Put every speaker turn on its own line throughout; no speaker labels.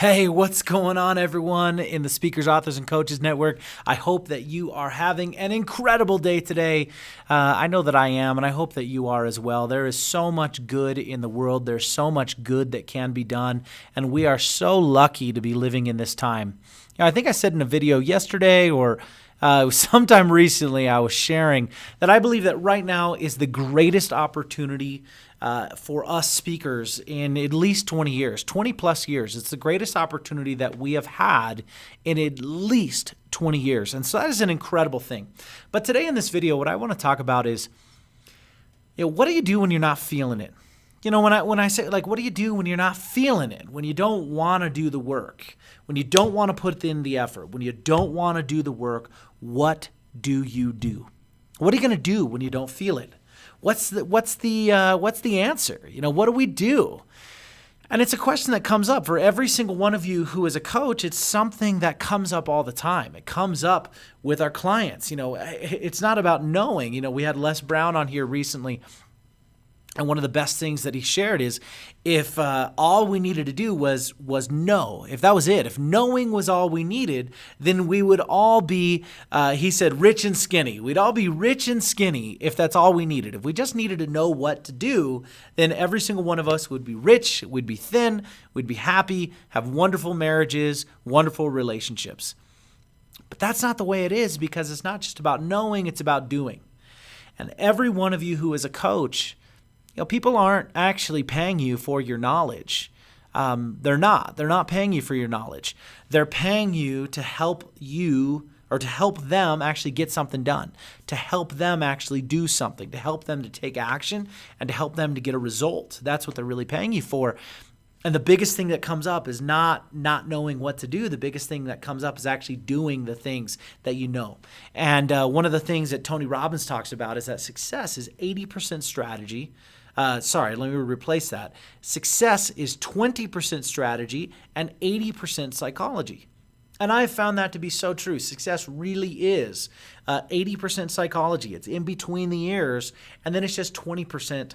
Hey, what's going on, everyone in the Speakers, Authors, and Coaches Network? I hope that you are having an incredible day today. I know that I am, and I hope that you are as well. There is so much good in the world. There's so much good that can be done, and we are so lucky to be living in this time. I think I said in a video yesterday or sometime recently, I was sharing that I believe that right now is the greatest opportunity for us speakers in at least 20 years, 20 plus years. It's the greatest opportunity that we have had in at least 20 years. And so that is an incredible thing. But today in this video, what I want to talk about is, what do you do when you're not feeling it? When I say, what do you do when you're not feeling it? When you don't want to do the work, when you don't want to put in the effort, when you don't want to do the work, what do you do? What are you going to do when you don't feel it? What's the answer? What do we do? And it's a question that comes up for every single one of you who is a coach. It's something that comes up all the time. It comes up with our clients. It's not about knowing. We had Les Brown on here recently. And one of the best things that he shared is if all we needed to do was know, if that was it, if knowing was all we needed, then we would all be, he said, rich and skinny. We'd all be rich and skinny if that's all we needed. If we just needed to know what to do, then every single one of us would be rich, we'd be thin, we'd be happy, have wonderful marriages, wonderful relationships. But that's not the way it is, because it's not just about knowing, it's about doing. And every one of you who is a coach, people aren't actually paying you for your knowledge. They're not paying you for your knowledge. They're paying you to help you, or to help them actually get something done, to help them actually do something, to help them to take action, and to help them to get a result. That's what they're really paying you for. And the biggest thing that comes up is not knowing what to do. The biggest thing that comes up is actually doing the things that you know. And one of the things that Tony Robbins talks about is that success is 80% strategy. Let me replace that. Success is 20% strategy and 80% psychology. And I've found that to be so true. Success really is 80% psychology. It's in between the ears, and then it's just 20%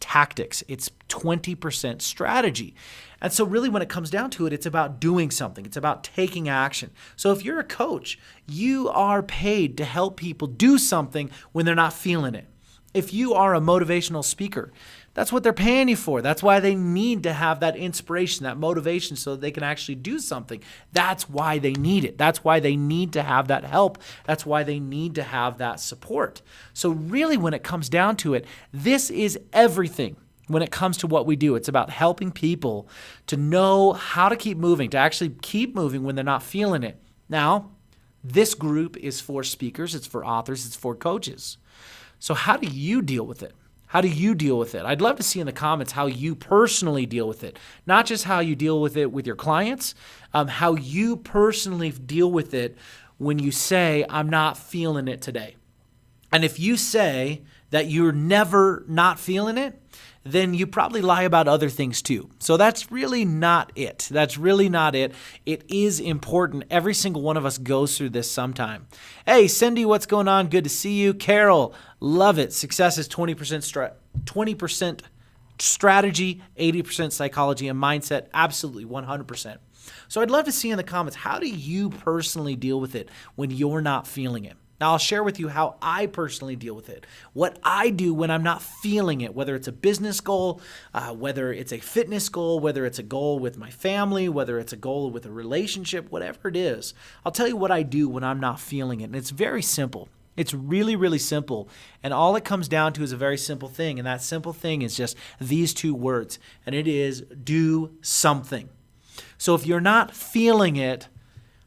tactics. It's 20% strategy. And so really when it comes down to it, it's about doing something. It's about taking action. So if you're a coach, you are paid to help people do something when they're not feeling it. If you are a motivational speaker, that's what they're paying you for. That's why they need to have that inspiration, that motivation, so that they can actually do something. That's why they need it. That's why they need to have that help. That's why they need to have that support. So really, when it comes down to it, this is everything. When it comes to what we do, it's about helping people to know how to keep moving, to actually keep moving when they're not feeling it. Now, this group is for speakers, it's for authors, it's for coaches. So how do you deal with it? How do you deal with it? I'd love to see in the comments how you personally deal with it. Not just how you deal with it with your clients, how you personally deal with it when you say, I'm not feeling it today. And if you say that you're never not feeling it, then you probably lie about other things too. So that's really not it. That's really not it. It is important. Every single one of us goes through this sometime. Hey, Cindy, what's going on? Good to see you. Carol, love it. Success is 20% strategy, 80% psychology and mindset. Absolutely, 100%. So I'd love to see in the comments, how do you personally deal with it when you're not feeling it? Now, I'll share with you how I personally deal with it, what I do when I'm not feeling it, whether it's a business goal, whether it's a fitness goal, whether it's a goal with my family, whether it's a goal with a relationship, whatever it is. I'll tell you what I do when I'm not feeling it, and it's very simple. It's really, really simple, and all it comes down to is a very simple thing, and that simple thing is just these two words, and it is do something. So if you're not feeling it,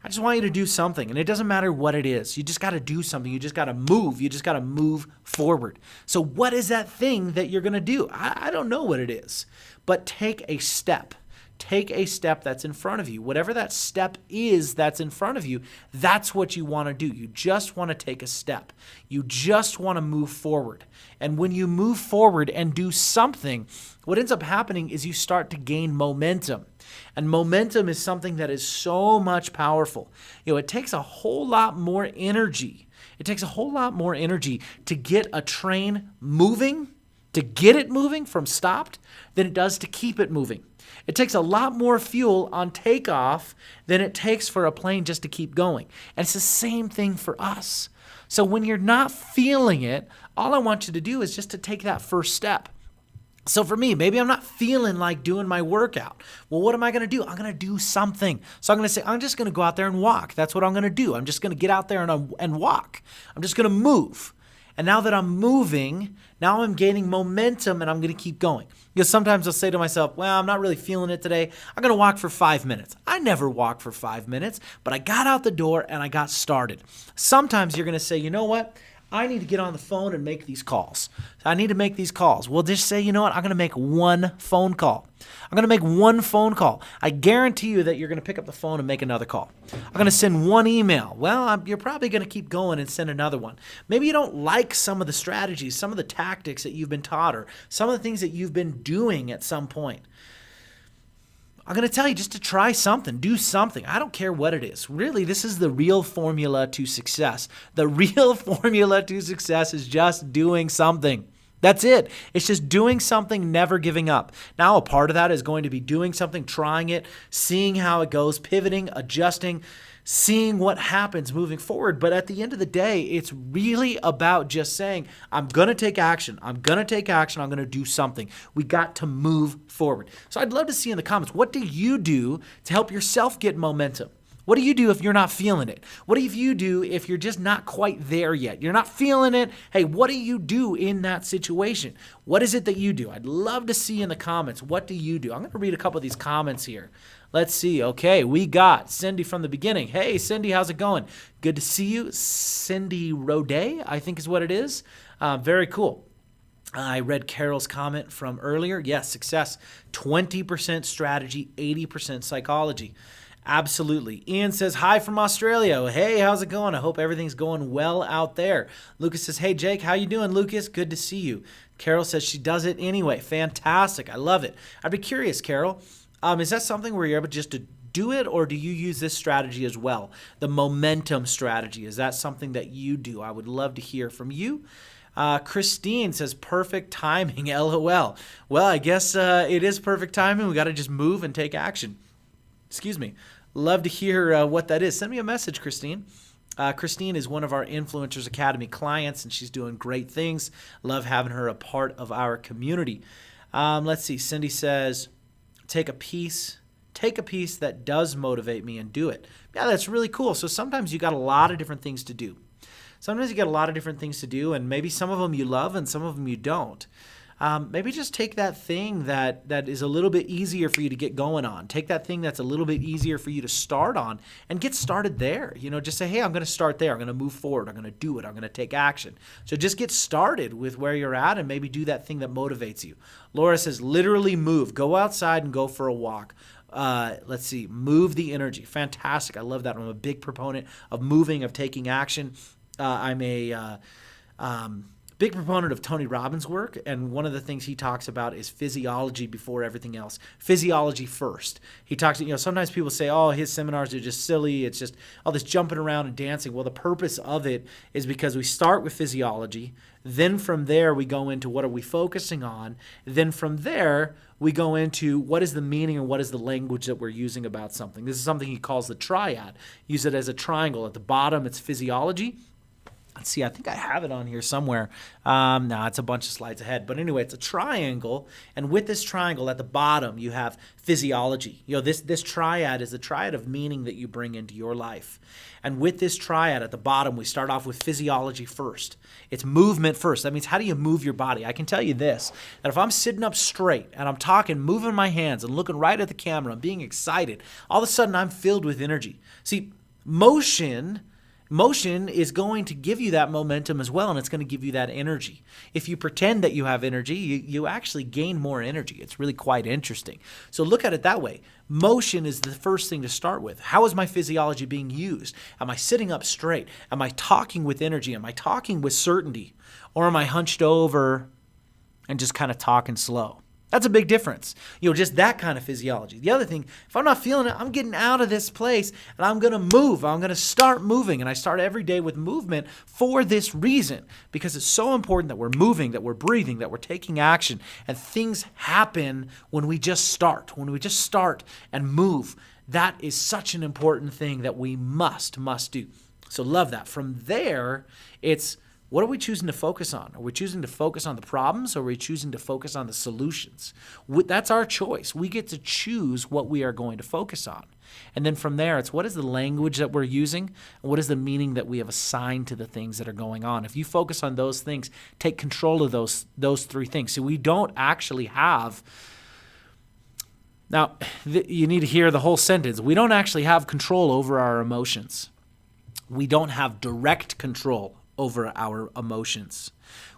I just want you to do something, and it doesn't matter what it is. You just got to do something. You just got to move. You just got to move forward. So what is that thing that you're going to do? I don't know what it is, but take a step. Take a step that's in front of you. Whatever that step is that's in front of you, that's what you want to do. You just want to take a step. You just want to move forward. And when you move forward and do something, what ends up happening is you start to gain momentum. And momentum is something that is so much powerful. It takes a whole lot more energy. It takes a whole lot more energy to get a train moving to get it moving from stopped than it does to keep it moving. It takes a lot more fuel on takeoff than it takes for a plane just to keep going. And it's the same thing for us. So when you're not feeling it, all I want you to do is just to take that first step. So for me, maybe I'm not feeling like doing my workout. Well, what am I going to do? I'm going to do something. So I'm going to say, I'm just going to go out there and walk. That's what I'm going to do. I'm just going to get out there and walk. I'm just going to move. And now that I'm moving, now I'm gaining momentum and I'm going to keep going. Because sometimes I'll say to myself, well, I'm not really feeling it today. I'm going to walk for 5 minutes. I never walk for 5 minutes, but I got out the door and I got started. Sometimes you're going to say, you know what? I need to get on the phone and make these calls. I need to make these calls. Well, just say, you know what? I'm going to make one phone call. I'm going to make one phone call. I guarantee you that you're going to pick up the phone and make another call. I'm going to send one email. Well, you're probably going to keep going and send another one. Maybe you don't like some of the strategies, some of the tactics that you've been taught, or some of the things that you've been doing at some point. I'm going to tell you just to try something, do something. I don't care what it is. Really, this is the real formula to success. The real formula to success is just doing something. That's it. It's just doing something, never giving up. Now, a part of that is going to be doing something, trying it, seeing how it goes, pivoting, adjusting, seeing what happens moving forward. But at the end of the day, it's really about just saying, I'm going to take action. I'm going to take action. I'm going to do something. We got to move forward. So I'd love to see in the comments, what do you do to help yourself get momentum? What do you do if you're not feeling it? What do you do if you're just not quite there yet? You're not feeling it. Hey, what do you do in that situation? What is it that you do? I'd love to see in the comments, what do you do? I'm going to read a couple of these comments here. Let's see. Okay, we got Cindy from the beginning. Hey, Cindy, how's it going? Good to see you. Cindy Roday, I think is what it is. Very cool. I read Carol's comment from earlier. Yes, success, 20% strategy, 80% psychology. Absolutely. Ian says, hi from Australia. Hey, how's it going? I hope everything's going well out there. Lucas says, hey, Jake, how you doing, Lucas? Good to see you. Carol says she does it anyway. Fantastic. I love it. I'd be curious, Carol, is that something where you're able just to do it, or do you use this strategy as well? The momentum strategy. Is that something that you do? I would love to hear from you. Christine says, perfect timing, LOL. Well, I guess it is perfect timing. We got to just move and take action. Excuse me. Love to hear what that is. Send me a message, Christine. Christine is one of our Influencers Academy clients, and she's doing great things. Love having her a part of our community. Let's see. Cindy says, take a piece that does motivate me and do it. Yeah, that's really cool. So sometimes you got a lot of different things to do. And maybe some of them you love and some of them you don't. Maybe just take that thing that is a little bit easier for you to get going on. Take that thing that's a little bit easier for you to start on and get started there. Just say, hey, I'm going to start there. I'm going to move forward. I'm going to do it. I'm going to take action. So just get started with where you're at and maybe do that thing that motivates you. Laura says, literally move. Go outside and go for a walk. Let's see. Move the energy. Fantastic. I love that. I'm a big proponent of moving, of taking action. I'm a big proponent of Tony Robbins' work, and one of the things he talks about is physiology before everything else. Physiology first. He talks, sometimes people say, oh, his seminars are just silly. It's just all this jumping around and dancing. Well, the purpose of it is because we start with physiology. Then from there, we go into what are we focusing on. Then from there, we go into what is the meaning and what is the language that we're using about something. This is something he calls the triad. Use it as a triangle. At the bottom, it's physiology. Let's see, I think I have it on here somewhere. No, it's a bunch of slides ahead. But anyway, it's a triangle. And with this triangle at the bottom, you have physiology. This triad is the triad of meaning that you bring into your life. And with this triad at the bottom, we start off with physiology first. It's movement first. That means how do you move your body? I can tell you this, that if I'm sitting up straight and I'm talking, moving my hands and looking right at the camera and being excited, all of a sudden I'm filled with energy. See, motion is going to give you that momentum as well, and it's going to give you that energy. If you pretend that you have energy, you actually gain more energy. It's really quite interesting. So look at it that way. Motion is the first thing to start with. How is my physiology being used? Am I sitting up straight? Am I talking with energy? Am I talking with certainty? Or am I hunched over and just kind of talking slow? That's a big difference. Just that kind of physiology. The other thing, if I'm not feeling it, I'm getting out of this place and I'm going to move. I'm going to start moving. And I start every day with movement for this reason, because it's so important that we're moving, that we're breathing, that we're taking action. And things happen when we just start and move. That is such an important thing that we must do. So love that. From there, it's, what are we choosing to focus on? Are we choosing to focus on the problems, or are we choosing to focus on the solutions? That's our choice. We get to choose what we are going to focus on. And then from there, it's, what is the language that we're using? And what is the meaning that we have assigned to the things that are going on? If you focus on those things, take control of those three things. So we don't actually have, now you need to hear the whole sentence. We don't actually have control over our emotions. We don't have direct control over our emotions.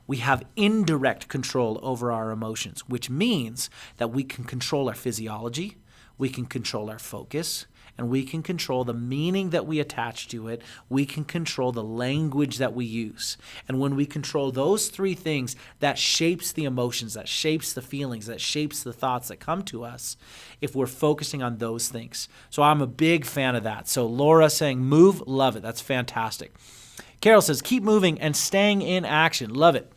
We have indirect control over our emotions, which means that we can control our physiology, we can control our focus, and we can control the meaning that we attach to it. We can control the language that we use. And when we control those three things, that shapes the emotions, that shapes the feelings, that shapes the thoughts that come to us if we're focusing on those things. So I'm a big fan of that. So Laura saying move, love it. That's fantastic. Carol says, keep moving and staying in action. Love it.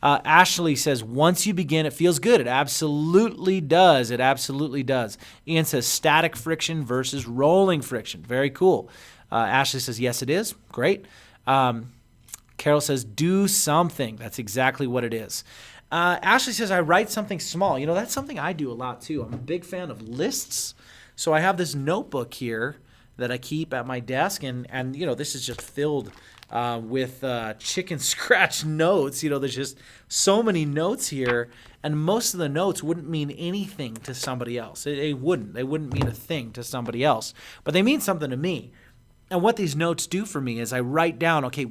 Ashley says, once you begin, it feels good. It absolutely does. It absolutely does. Ian says, static friction versus rolling friction. Very cool. Ashley says, yes, it is. Great. Carol says, do something. That's exactly what it is. Ashley says, I write something small. That's something I do a lot too. I'm a big fan of lists. So I have this notebook here that I keep at my desk, and this is just filled with chicken scratch notes. There's just so many notes here, and most of the notes wouldn't mean anything to somebody else. They wouldn't mean a thing to somebody else, but they mean something to me. And what these notes do for me is I write down, okay,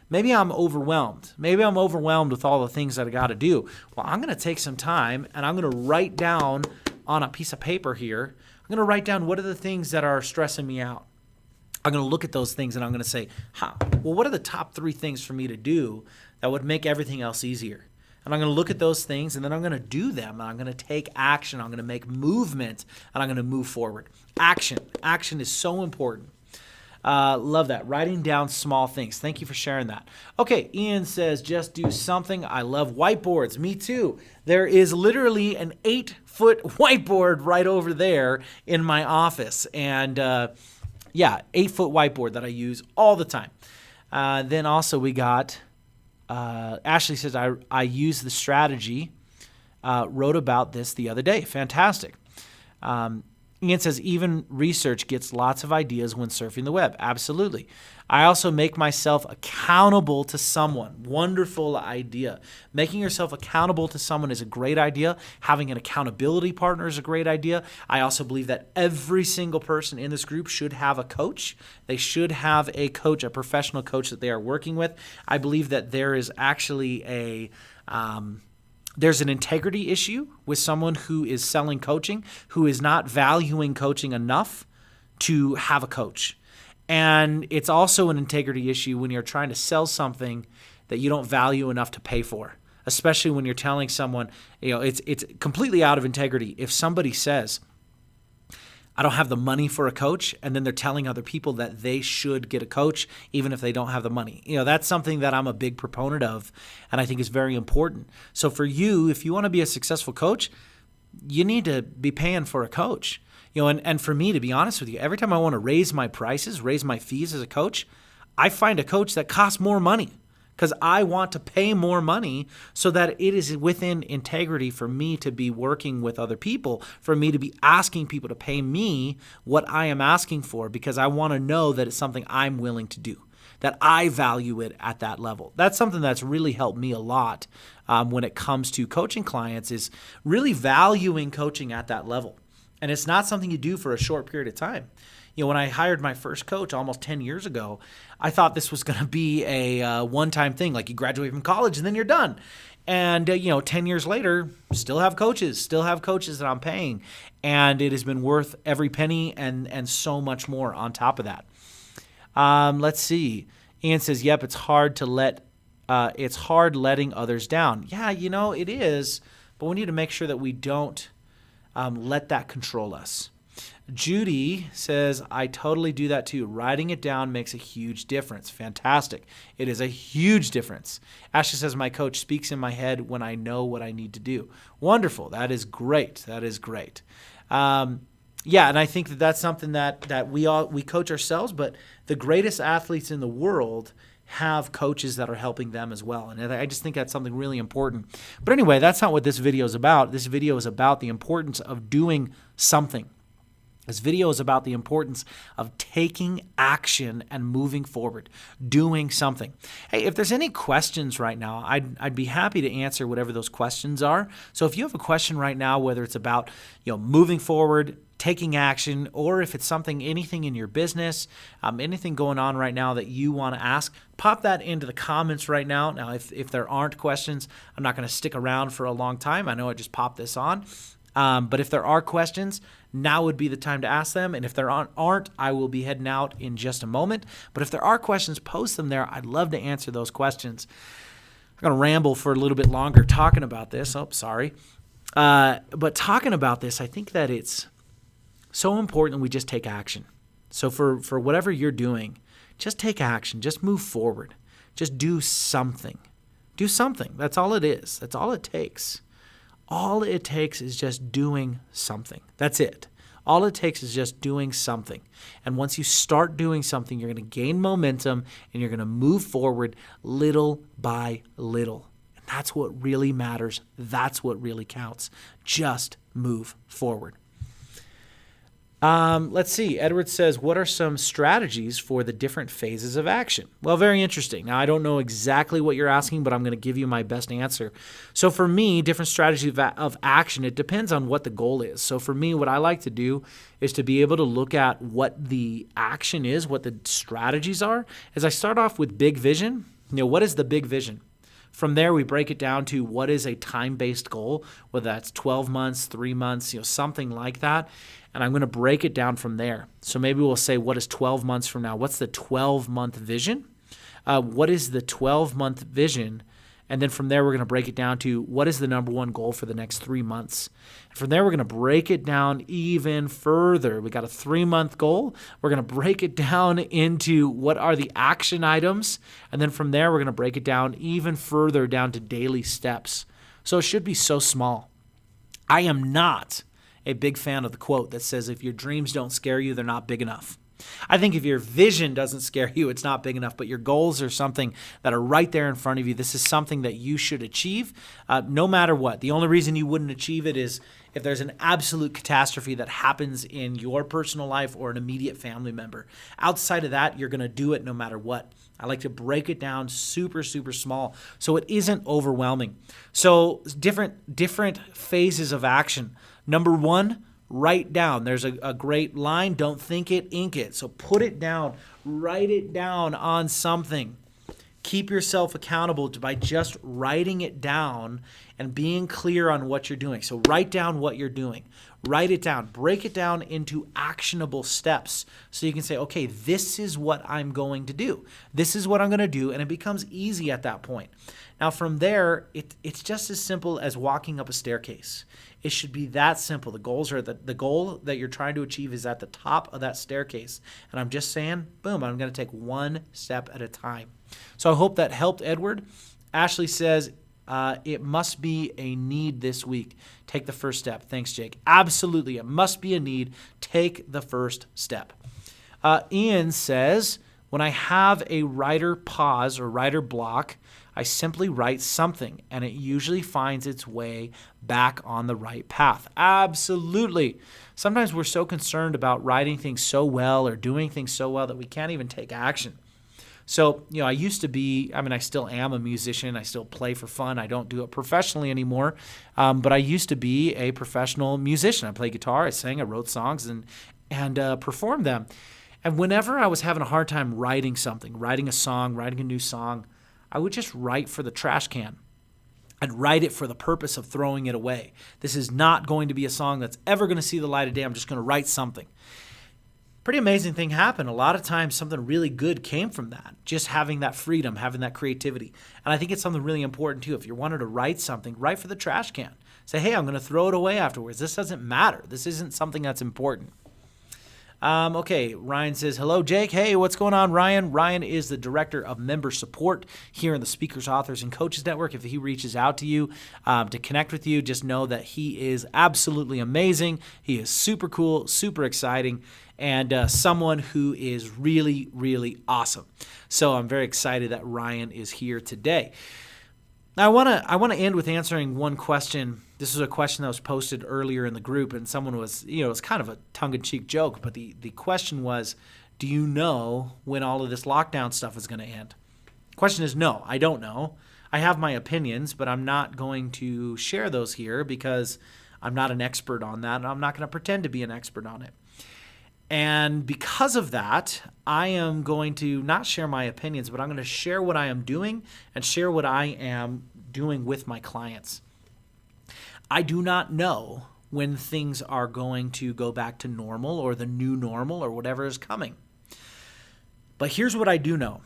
maybe I'm overwhelmed. Maybe I'm overwhelmed with all the things that I got to do. Well, I'm going to take some time, and I'm going to write down on a piece of paper here, I'm going to write down what are the things that are stressing me out. I'm going to look at those things and I'm going to say, what are the top 3 things for me to do that would make everything else easier? And I'm going to look at those things, and then I'm going to do them, and I'm going to take action. I'm going to make movement, and I'm going to move forward. Action. Action is so important. Love that. Writing down small things. Thank you for sharing that. Okay, Ian says, just do something. I love whiteboards. Me too. There is literally an 8-foot whiteboard right over there in my office. And 8-foot whiteboard that I use all the time. Then also we got, Ashley says, I use the strategy, wrote about this the other day. Fantastic. Ian says, even research gets lots of ideas when surfing the web. Absolutely. I also make myself accountable to someone. Wonderful idea. Making yourself accountable to someone is a great idea. Having an accountability partner is a great idea. I also believe that every single person in this group should have a coach. They should have a coach, a professional coach that they are working with. I believe that there is actually there's an integrity issue with someone who is selling coaching, who is not valuing coaching enough to have a coach. And it's also an integrity issue when you're trying to sell something that you don't value enough to pay for, especially when you're telling someone, it's completely out of integrity. If somebody says, I don't have the money for a coach, and then they're telling other people that they should get a coach even if they don't have the money. That's something that I'm a big proponent of, and I think is very important. So for you, if you want to be a successful coach, you need to be paying for a coach. And for me, to be honest with you, every time I want to raise my prices, raise my fees as a coach, I find a coach that costs more money, because I want to pay more money so that it is within integrity for me to be working with other people, for me to be asking people to pay me what I am asking for, because I want to know that it's something I'm willing to do, that I value it at that level. That's something that's really helped me a lot when it comes to coaching clients, is really valuing coaching at that level. And it's not something you do for a short period of time. When I hired my first coach almost 10 years ago, I thought this was going to be a one-time thing, like you graduate from college and then you're done. And, 10 years later, still have coaches that I'm paying. And it has been worth every penny and so much more on top of that. Let's see. Ian says, yep, it's hard letting others down. Yeah, it is. but we need to make sure that we don't let that control us. Judy says, I totally do that too. Writing it down makes a huge difference. Fantastic. It is a huge difference. Ashley says, my coach speaks in my head when I know what I need to do. Wonderful. That is great. That is great. Yeah, and I think that that's something that we coach ourselves, but the greatest athletes in the world have coaches that are helping them as well. And I just think that's something really important. But anyway, that's not what this video is about. This video is about the importance of doing something. This video is about the importance of taking action and moving forward, doing something. Hey, if there's any questions right now, I'd be happy to answer whatever those questions are. So if you have a question right now, whether it's about moving forward, taking action, or if it's anything in your business, anything going on right now that you want to ask, pop that into the comments right now. Now, if there aren't questions, I'm not going to stick around for a long time. I know I just popped this on. But if there are questions, now would be the time to ask them. And if there aren't, I will be heading out in just a moment. But if there are questions, post them there. I'd love to answer those questions. I'm going to ramble for a little bit longer talking about this. Oh, sorry. But talking about this, I think that it's so important we just take action. So for whatever you're doing, just take action. Just move forward. Just do something. Do something. That's all it is. That's all it takes. All it takes is just doing something. That's it. All it takes is just doing something. And once you start doing something, you're going to gain momentum and you're going to move forward little by little. And that's what really matters. That's what really counts. Just move forward. Let's see. Edward says, what are some strategies for the different phases of action? Well, very interesting. Now, I don't know exactly what you're asking, but I'm going to give you my best answer. So for me, different strategies of action, it depends on what the goal is. So for me, what I like to do is to be able to look at what the action is, what the strategies are. As I start off with big vision, what is the big vision? From there, we break it down to what is a time-based goal, whether that's 12 months, 3 months, something like that. And I'm going to break it down from there. So maybe we'll say, what is 12 months from now? What's the 12-month vision? What is the 12-month vision? And then from there, we're going to break it down to what is the number one goal for the next 3 months. And from there, we're going to break it down even further. We got a 3-month goal. We're going to break it down into what are the action items. And then from there, we're going to break it down even further down to daily steps. So it should be so small. I am not a big fan of the quote that says, if your dreams don't scare you, they're not big enough. I think if your vision doesn't scare you, it's not big enough, but your goals are something that are right there in front of you. This is something that you should achieve no matter what. The only reason you wouldn't achieve it is if there's an absolute catastrophe that happens in your personal life or an immediate family member. Outside of that, you're going to do it no matter what. I like to break it down super, super small so it isn't overwhelming. So different phases of action. Number one, write down. There's a great line, don't think it, ink it. So put it down, write it down on something. Keep yourself accountable by just writing it down and being clear on what you're doing. So write down what you're doing. Write it down. Break it down into actionable steps so you can say, okay, this is what I'm going to do. This is what I'm going to do, and it becomes easy at that point. Now from there, it's just as simple as walking up a staircase. It should be that simple. The goal that you're trying to achieve is at the top of that staircase. And I'm just saying, boom, I'm going to take one step at a time. So I hope that helped, Edward. Ashley says, it must be a need this week. Take the first step. Thanks, Jake. Absolutely. It must be a need. Take the first step. Ian says, when I have a writer pause or writer block, I simply write something, and it usually finds its way back on the right path. Absolutely. Sometimes we're so concerned about writing things so well or doing things so well that we can't even take action. So, I used to be, I still am a musician. I still play for fun. I don't do it professionally anymore. But I used to be a professional musician. I played guitar, I sang, I wrote songs, and performed them. And whenever I was having a hard time writing something, writing a song, writing a new song, I would just write for the trash can. I'd write it for the purpose of throwing it away. This is not going to be a song that's ever going to see the light of day. I'm just going to write something. pretty amazing thing happened. A lot of times something really good came from that, just having that freedom, having that creativity. And I think it's something really important too. If you wanted to write something, write for the trash can. Say, hey, I'm going to throw it away afterwards. This doesn't matter. This isn't something that's important. Okay, Ryan says, hello, Jake. Hey, what's going on, Ryan? Ryan is the Director of Member Support here in the Speakers, Authors, and Coaches Network. If he reaches out to you to connect with you, just know that he is absolutely amazing. He is super cool, super exciting, and someone who is really, really awesome. So I'm very excited that Ryan is here today. Now, I want to end with answering one question. This was a question that was posted earlier in the group, and someone was, it was kind of a tongue-in-cheek joke, but the question was, do you know when all of this lockdown stuff is going to end? The question is no, I don't know. I have my opinions, but I'm not going to share those here because I'm not an expert on that, and I'm not going to pretend to be an expert on it. And because of that, I am going to not share my opinions, but I'm going to share what I am doing and share what I am doing with my clients. I do not know when things are going to go back to normal or the new normal or whatever is coming. But here's what I do know.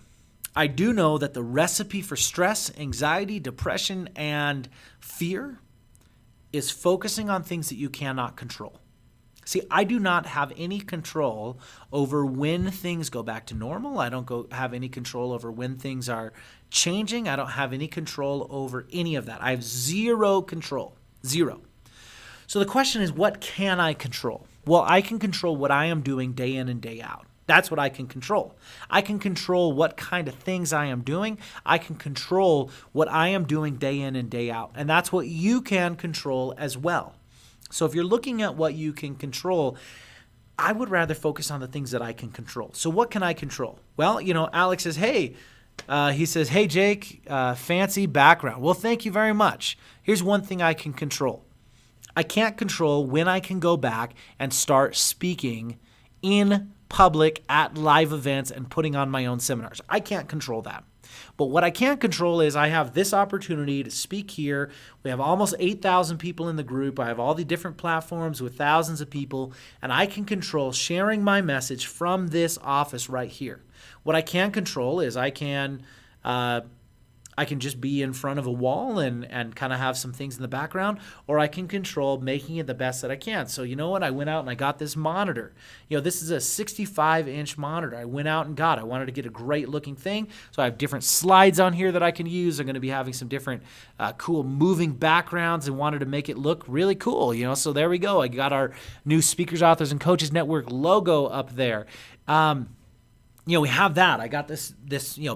I do know that the recipe for stress, anxiety, depression, and fear is focusing on things that you cannot control. See, I do not have any control over when things go back to normal. I don't have any control over when things are changing. I don't have any control over any of that. I have zero control. Zero. So the question is, what can I control? Well, I can control what I am doing day in and day out. That's what I can control. I can control what kind of things I am doing. I can control what I am doing day in and day out. And that's what you can control as well. So if you're looking at what you can control, I would rather focus on the things that I can control. So what can I control? Well, Alex says, hey, hey, Jake, fancy background. Well, thank you very much. Here's one thing I can control. I can't control when I can go back and start speaking in public at live events and putting on my own seminars. I can't control that. But what I can control is I have this opportunity to speak here. We have almost 8,000 people in the group. I have all the different platforms with thousands of people, and I can control sharing my message from this office right here. What I can control is I can just be in front of a wall and kind of have some things in the background, or I can control making it the best that I can. So you know what? I went out and I got this monitor. This is a 65-inch monitor. I went out and got it. I wanted to get a great looking thing. So I have different slides on here that I can use. I'm going to be having some different cool moving backgrounds and wanted to make it look really cool. So there we go. I got our new Speakers, Authors, and Coaches Network logo up there. We have that. I got this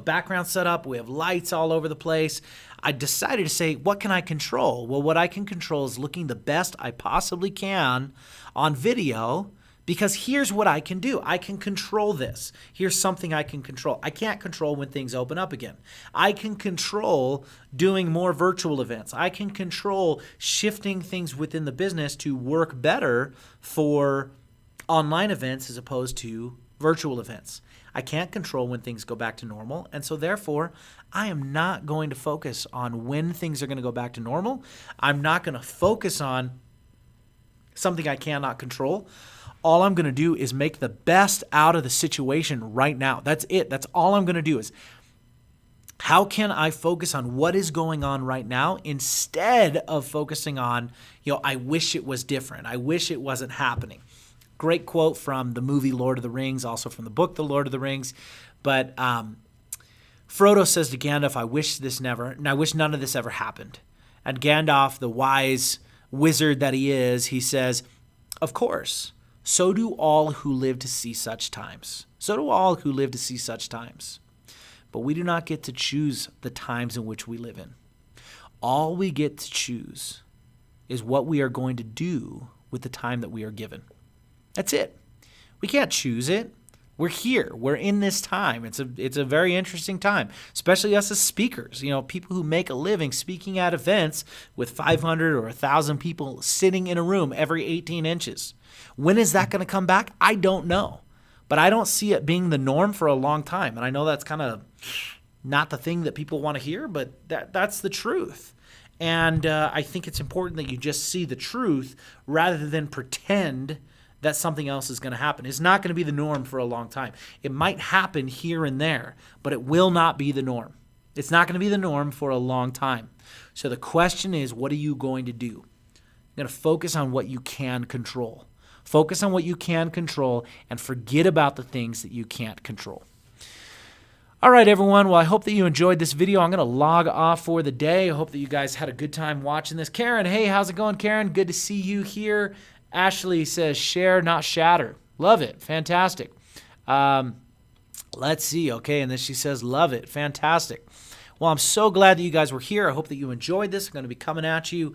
background set up. We have lights all over the place. I decided to say, what can I control? Well, what I can control is looking the best I possibly can on video, because here's what I can do. I can control this. Here's something I can control. I can't control when things open up again. I can control doing more virtual events. I can control shifting things within the business to work better for online events as opposed to virtual events. I can't control when things go back to normal, and so therefore, I am not going to focus on when things are going to go back to normal. I'm not going to focus on something I cannot control. All I'm going to do is make the best out of the situation right now. That's it. That's all I'm going to do is, how can I focus on what is going on right now instead of focusing on, I wish it was different. I wish it wasn't happening. Great quote from the movie Lord of the Rings, also from the book The Lord of the Rings. But Frodo says to Gandalf, I wish none of this ever happened. And Gandalf, the wise wizard that he is, he says, of course, so do all who live to see such times. So do all who live to see such times. But we do not get to choose the times in which we live in. All we get to choose is what we are going to do with the time that we are given. That's it. We can't choose it. We're here. We're in this time. It's a very interesting time, especially us as speakers. People who make a living speaking at events with 500 or 1,000 people sitting in a room every 18 inches. When is that going to come back? I don't know. But I don't see it being the norm for a long time. And I know that's kind of not the thing that people want to hear, but that's the truth. And I think it's important that you just see the truth rather than pretend that something else is going to happen. It's not going to be the norm for a long time. It might happen here and there, but it will not be the norm. It's not going to be the norm for a long time. So the question is, what are you going to do? You're going to focus on what you can control. Focus on what you can control and forget about the things that you can't control. All right, everyone. Well, I hope that you enjoyed this video. I'm going to log off for the day. I hope that you guys had a good time watching this. Karen, hey, how's it going, Karen? Good to see you here. Ashley says, share, not shatter. Love it. Fantastic. Let's see. Okay, and then she says, love it. Fantastic. Well, I'm so glad that you guys were here. I hope that you enjoyed this. I'm going to be coming at you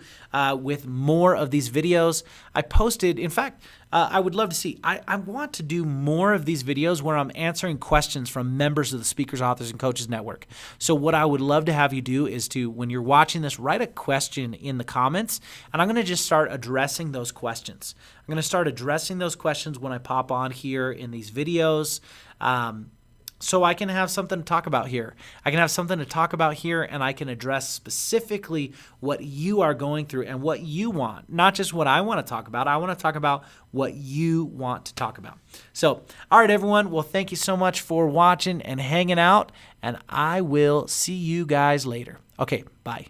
with more of these videos. I posted, in fact, I would love to see, I want to do more of these videos where I'm answering questions from members of the Speakers, Authors, and Coaches Network. So what I would love to have you do is to, when you're watching this, write a question in the comments, and I'm going to just start addressing those questions. I'm going to start addressing those questions when I pop on here in these videos. So I can have something to talk about here. I can have something to talk about here, and I can address specifically what you are going through and what you want, not just what I want to talk about. I want to talk about what you want to talk about. So, all right, everyone. Well, thank you so much for watching and hanging out, and I will see you guys later. Okay, bye.